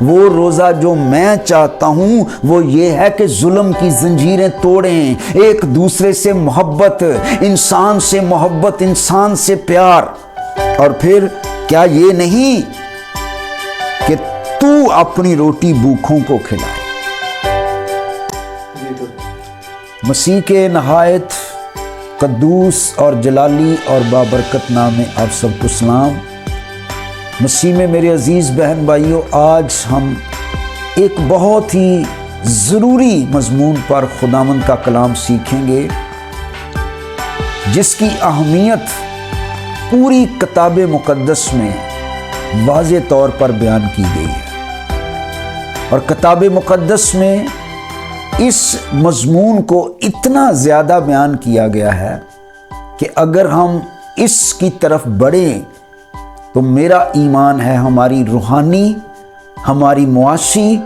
وہ روزہ جو میں چاہتا ہوں وہ یہ ہے کہ ظلم کی زنجیریں توڑیں، ایک دوسرے سے محبت، انسان سے محبت، انسان سے پیار۔ اور پھر کیا یہ نہیں کہ تو اپنی روٹی بھوکھوں کو کھلائے۔ مسیح کے نہایت قدوس اور جلالی اور بابرکت نام میں آپ سب کو سلام۔ مسیح میں میرے عزیز بہن بھائیوں، آج ہم ایک بہت ہی ضروری مضمون پر خداوند کا کلام سیکھیں گے، جس کی اہمیت پوری کتاب مقدس میں واضح طور پر بیان کی گئی ہے، اور کتاب مقدس میں اس مضمون کو اتنا زیادہ بیان کیا گیا ہے کہ اگر ہم اس کی طرف بڑھیں تو میرا ایمان ہے ہماری روحانی، ہماری معاشی،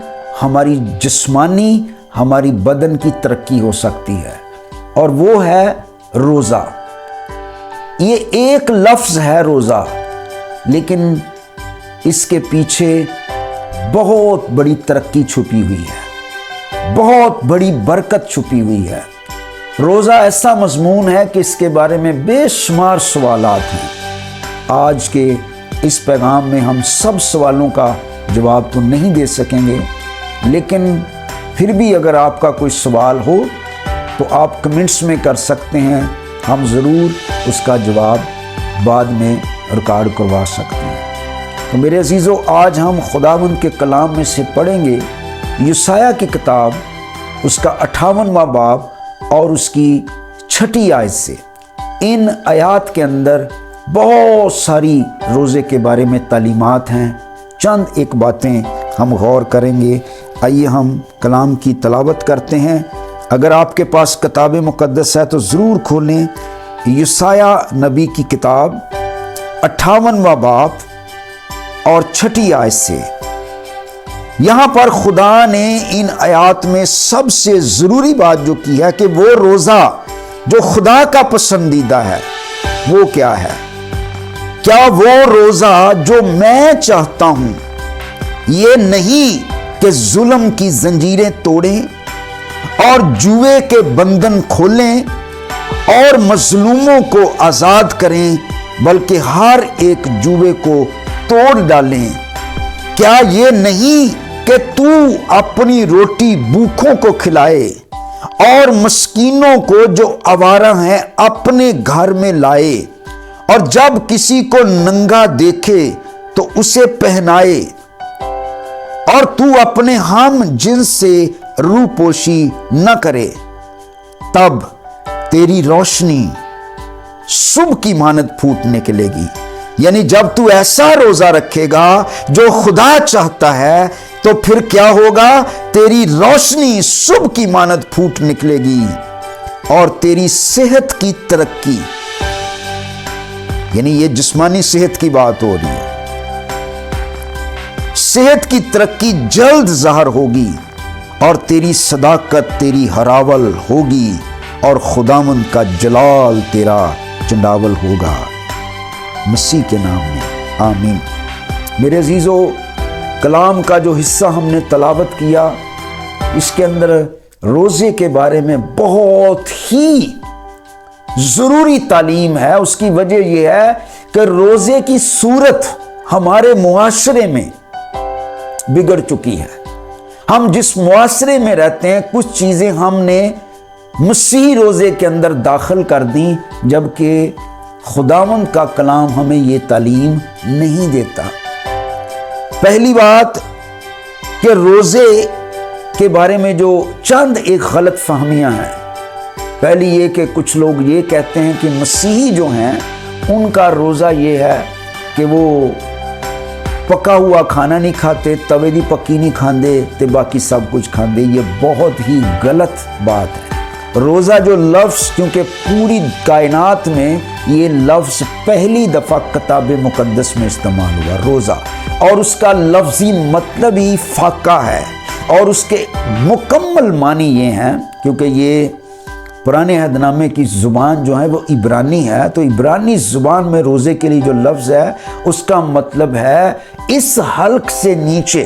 ہماری جسمانی، ہماری بدن کی ترقی ہو سکتی ہے، اور وہ ہے روزہ۔ یہ ایک لفظ ہے روزہ، لیکن اس کے پیچھے بہت بڑی ترقی چھپی ہوئی ہے، بہت بڑی برکت چھپی ہوئی ہے۔ روزہ ایسا مضمون ہے کہ اس کے بارے میں بے شمار سوالات ہیں۔ آج کے اس پیغام میں ہم سب سوالوں کا جواب تو نہیں دے سکیں گے، لیکن پھر بھی اگر آپ کا کوئی سوال ہو تو آپ کمنٹس میں کر سکتے ہیں، ہم ضرور اس کا جواب بعد میں ریکارڈ کروا سکتے ہیں۔ تو میرے عزیزو، آج ہم خداوند کے کلام میں سے پڑھیں گے یسایہ کی کتاب، اس کا 58واں باب اور اس کی 6 آیت سے۔ ان آیات کے اندر بہت ساری روزے کے بارے میں تعلیمات ہیں، چند ایک باتیں ہم غور کریں گے۔ آئیے ہم کلام کی تلاوت کرتے ہیں۔ اگر آپ کے پاس کتاب مقدس ہے تو ضرور کھولیں یسایہ نبی کی کتاب 58واں باب اور 6 آیت سے۔ یہاں پر خدا نے ان آیات میں سب سے ضروری بات جو کی ہے کہ وہ روزہ جو خدا کا پسندیدہ ہے وہ کیا ہے؟ کیا وہ روزہ جو میں چاہتا ہوں یہ نہیں کہ ظلم کی زنجیریں توڑیں اور جوئے کے بندھن کھولیں اور مظلوموں کو آزاد کریں، بلکہ ہر ایک جوئے کو توڑ ڈالیں؟ کیا یہ نہیں کہ تو اپنی روٹی بھوکھوں کو کھلائے اور مسکینوں کو جو آوارہ ہیں اپنے گھر میں لائے، اور جب کسی کو ننگا دیکھے تو اسے پہنائے، اور تو اپنے ہم جنس سے روپوشی نہ کرے؟ تب تیری روشنی صبح کی مانند پھوٹ نکلے گی۔ یعنی جب تو ایسا روزہ رکھے گا جو خدا چاہتا ہے تو پھر کیا ہوگا؟ تیری روشنی صبح کی مانند پھوٹ نکلے گی، اور تیری صحت کی ترقی، یعنی یہ جسمانی صحت کی بات ہو رہی ہے، صحت کی ترقی جلد ظاہر ہوگی، اور تیری صداقت تیری ہراول ہوگی، اور خداوند کا جلال تیرا چنڈاول ہوگا۔ مسیح کے نام میں آمین۔ میرے عزیزو، کلام کا جو حصہ ہم نے تلاوت کیا، اس کے اندر روزے کے بارے میں بہت ہی ضروری تعلیم ہے۔ اس کی وجہ یہ ہے کہ روزے کی صورت ہمارے معاشرے میں بگڑ چکی ہے۔ ہم جس معاشرے میں رہتے ہیں، کچھ چیزیں ہم نے مسیحی روزے کے اندر داخل کر دیں، جبکہ خداوند کا کلام ہمیں یہ تعلیم نہیں دیتا۔ پہلی بات کہ روزے کے بارے میں جو چند ایک غلط فہمیاں ہیں۔ پہلی یہ کہ کچھ لوگ یہ کہتے ہیں کہ مسیحی جو ہیں ان کا روزہ یہ ہے کہ وہ پکا ہوا کھانا نہیں کھاتے، توے دی پکی نہیں کھاندے تے باقی سب کچھ کھاندے۔ یہ بہت ہی غلط بات ہے۔ روزہ جو لفظ، کیونکہ پوری کائنات میں یہ لفظ پہلی دفعہ کتاب مقدس میں استعمال ہوا، روزہ، اور اس کا لفظی مطلب ہی فاقہ ہے، اور اس کے مکمل معنی یہ ہیں، کیونکہ یہ پرانے عہد نامے کی زبان جو ہے وہ عبرانی ہے، تو عبرانی زبان میں روزے کے لیے جو لفظ ہے اس کا مطلب ہے اس حلق سے نیچے،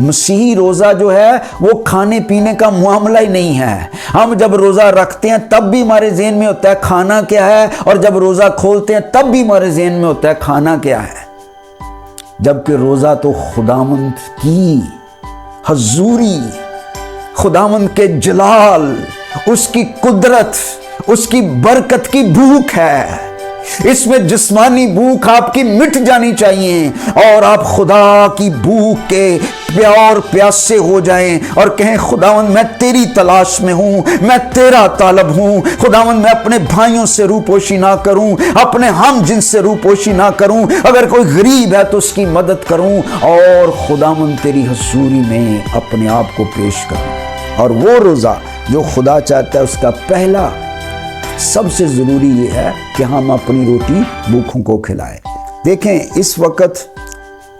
مسیحی روزہ جو ہے وہ کھانے پینے کا معاملہ ہی نہیں ہے. ہم جب روزہ رکھتے ہیں تب بھی ہمارے ذہن میں ہوتا ہے کھانا کیا ہے, اور جب روزہ کھولتے ہیں تب بھی ہمارے ذہن میں ہوتا ہے کھانا کیا ہے. جبکہ روزہ تو خداوند کی حضوری, خداوند کے جلال, اس کی قدرت, اس کی برکت کی بھوک ہے. اس میں جسمانی بھوک آپ کی مٹ جانی چاہیے اور آپ خدا کی بھوک کے پیار پیاسے ہو جائیں اور کہیں خداوند میں تیری تلاش میں ہوں, میں تیرا طالب ہوں. خداوند میں اپنے بھائیوں سے روپوشی نہ کروں, اپنے ہم جن سے روپوشی نہ کروں, اگر کوئی غریب ہے تو اس کی مدد کروں اور خداوند تیری حضوری میں اپنے آپ کو پیش کروں. اور وہ روزہ جو خدا چاہتا ہے اس کا پہلا سب سے ضروری یہ ہے کہ ہم اپنی روٹی بھوکھوں کو کھلائیں. دیکھیں اس وقت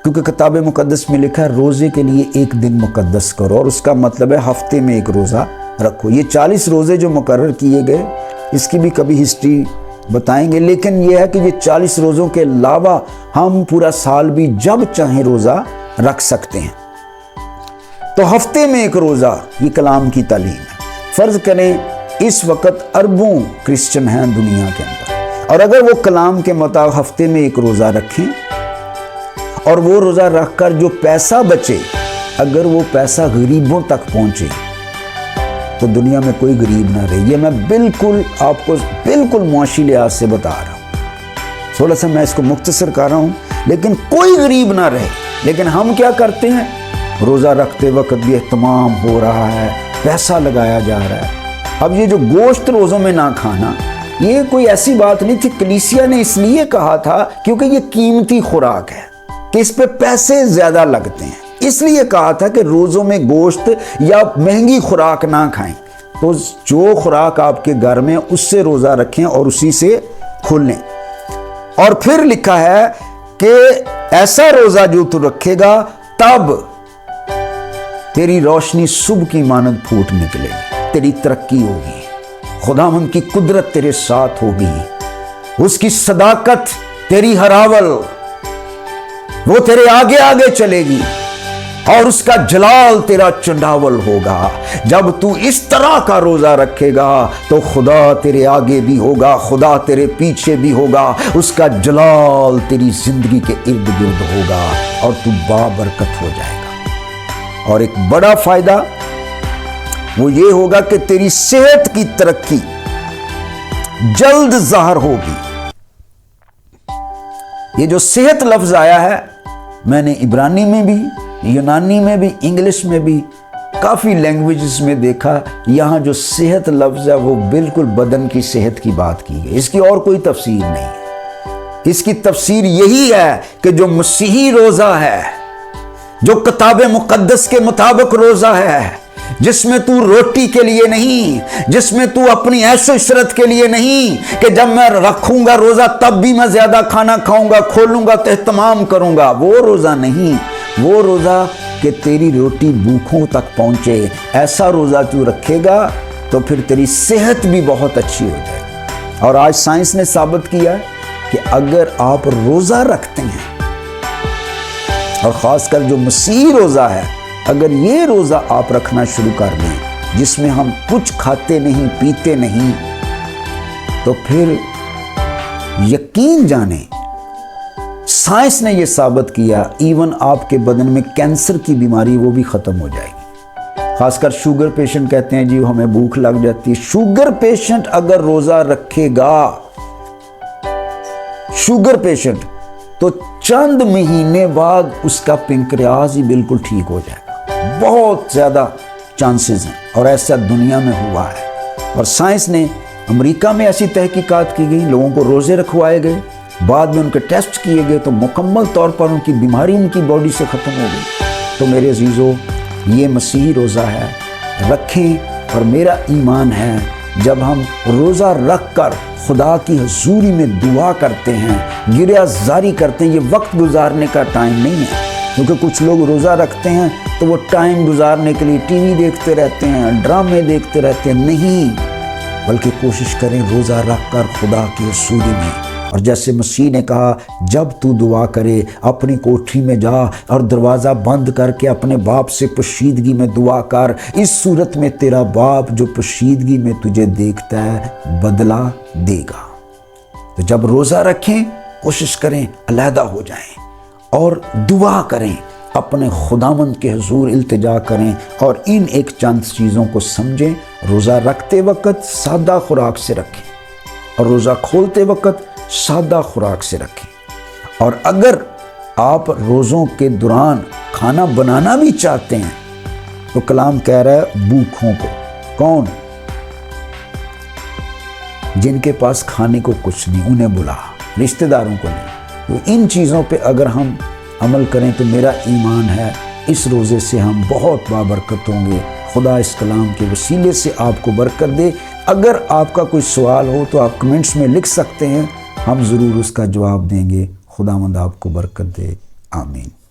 کیونکہ کتاب مقدس میں لکھا ہے روزے کے لیے ایک دن مقدس کرو, اور اس کا مطلب ہے ہفتے میں ایک روزہ رکھو. یہ 40 روزے جو مقرر کیے گئے اس کی بھی کبھی ہسٹری بتائیں گے, لیکن یہ ہے کہ یہ 40 روزوں کے علاوہ ہم پورا سال بھی جب چاہیں روزہ رکھ سکتے ہیں. تو ہفتے میں ایک روزہ یہ کلام کی تعلیم ہے. فرض کریں اس وقت اربوں کرسچن ہیں دنیا کے اندر, اور اگر وہ کلام کے مطابق ہفتے میں ایک روزہ رکھیں اور وہ روزہ رکھ کر جو پیسہ بچے اگر وہ پیسہ غریبوں تک پہنچے تو دنیا میں کوئی غریب نہ رہے. یہ میں بالکل آپ کو بالکل معاشی لحاظ سے بتا رہا ہوں, تھوڑا سا میں اس کو مختصر کر رہا ہوں, لیکن کوئی غریب نہ رہے. لیکن ہم کیا کرتے ہیں, روزہ رکھتے وقت بھی اہتمام ہو رہا ہے, پیسہ لگایا جا رہا ہے. اب یہ جو گوشت روزوں میں نہ کھانا یہ کوئی ایسی بات نہیں تھی, کلیسیا نے اس لیے کہا تھا کیونکہ یہ قیمتی خوراک ہے کہ اس پہ پیسے زیادہ لگتے ہیں, اس لیے کہا تھا کہ روزوں میں گوشت یا مہنگی خوراک نہ کھائیں. تو جو خوراک آپ کے گھر میں اس سے روزہ رکھیں اور اسی سے کھولیں. اور پھر لکھا ہے کہ ایسا روزہ جو تو رکھے گا تب تیری روشنی صبح کی مانند پھوٹ نکلے گی, تیری ترقی ہوگی, خداوند کی قدرت تیرے ساتھ ہوگی, اس کی صداقت تیری ہراول وہ تیرے آگے آگے چلے گی, اور اس کا جلال تیرا چنڈاول ہوگا. جب تو اس طرح کا روزہ رکھے گا تو خدا تیرے آگے بھی ہوگا, خدا تیرے پیچھے بھی ہوگا, اس کا جلال تیری زندگی کے ارد گرد ہوگا اور تو بابرکت ہو جائے گا. اور ایک بڑا فائدہ وہ یہ ہوگا کہ تیری صحت کی ترقی جلد ظاہر ہوگی. یہ جو صحت لفظ آیا ہے میں نے عبرانی میں بھی, یونانی میں بھی, انگلش میں بھی, کافی لینگویجز میں دیکھا. یہاں جو صحت لفظ ہے وہ بالکل بدن کی صحت کی بات کی گئی, اس کی اور کوئی تفسیر نہیں ہے. اس کی تفسیر یہی ہے کہ جو مسیحی روزہ ہے, جو کتاب مقدس کے مطابق روزہ ہے, جس میں تو روٹی کے لیے نہیں, جس میں تو اپنی عیش و عشرت کے لیے نہیں کہ جب میں رکھوں گا روزہ تب بھی میں زیادہ کھانا کھاؤں گا, کھولوں گا تو اہتمام کروں گا, وہ روزہ نہیں. وہ روزہ کہ تیری روٹی بھوکھوں تک پہنچے, ایسا روزہ تو رکھے گا تو پھر تیری صحت بھی بہت اچھی ہو جائے گی. اور آج سائنس نے ثابت کیا کہ اگر آپ روزہ رکھتے ہیں, اور خاص کر جو مسیحی روزہ ہے, اگر یہ روزہ آپ رکھنا شروع کر دیں جس میں ہم کچھ کھاتے نہیں پیتے نہیں, تو پھر یقین جانیں سائنس نے یہ ثابت کیا ایون آپ کے بدن میں کینسر کی بیماری وہ بھی ختم ہو جائے گی. خاص کر شوگر پیشنٹ کہتے ہیں جی ہمیں بھوک لگ جاتی ہے. شوگر پیشنٹ اگر روزہ رکھے گا, شوگر پیشنٹ, تو چند مہینے بعد اس کا پنکریاس ہی بالکل ٹھیک ہو جائے گا. بہت زیادہ چانسز ہیں اور ایسا دنیا میں ہوا ہے. اور سائنس نے, امریکہ میں ایسی تحقیقات کی گئی, لوگوں کو روزے رکھوائے گئے, بعد میں ان کے ٹیسٹ کیے گئے تو مکمل طور پر ان کی بیماری ان کی باڈی سے ختم ہو گئی. تو میرے عزیزو, یہ مسیحی روزہ ہے, رکھیں. اور میرا ایمان ہے جب ہم روزہ رکھ کر خدا کی حضوری میں دعا کرتے ہیں, گریہ زاری کرتے ہیں, یہ وقت گزارنے کا ٹائم نہیں ہے. کیونکہ کچھ لوگ روزہ رکھتے ہیں تو وہ ٹائم گزارنے کے لیے ٹی وی دیکھتے رہتے ہیں, ڈرامے دیکھتے رہتے ہیں. نہیں, بلکہ کوشش کریں روزہ رکھ کر خدا کی حضوری میں اور جیسے مسیح نے کہا جب تو دعا کرے اپنی کوٹھی میں جا اور دروازہ بند کر کے اپنے باپ سے پوشیدگی میں دعا کر، اس صورت میں تیرا باپ جو پوشیدگی میں تجھے دیکھتا ہے بدلہ دے گا۔ تو جب روزہ رکھیں کوشش کریں علیحدہ ہو جائیں اور دعا کریں، اپنے خداوند کے حضور التجا کریں اور ان ایک چند چیزوں کو سمجھیں۔ روزہ رکھتے وقت سادہ خوراک سے رکھیں اور روزہ کھولتے وقت سادہ خوراک سے رکھیں۔ اور اگر آپ روزوں کے دوران کھانا بنانا بھی چاہتے ہیں تو کلام کہہ رہا ہے بھوکھوں کو، کون؟ جن کے پاس کھانے کو کچھ نہیں انہیں بلا، رشتہ داروں کو نہیں۔ تو ان چیزوں پہ اگر ہم عمل کریں تو میرا ایمان ہے اس روزے سے ہم بہت بابرکت ہوں گے۔ خدا اس کلام کے وسیلے سے آپ کو برکت دے۔ اگر آپ کا کوئی سوال ہو تو آپ کمنٹس میں لکھ سکتے ہیں، ہم ضرور اس کا جواب دیں گے۔ خداوند آپ کو برکت دے، آمین۔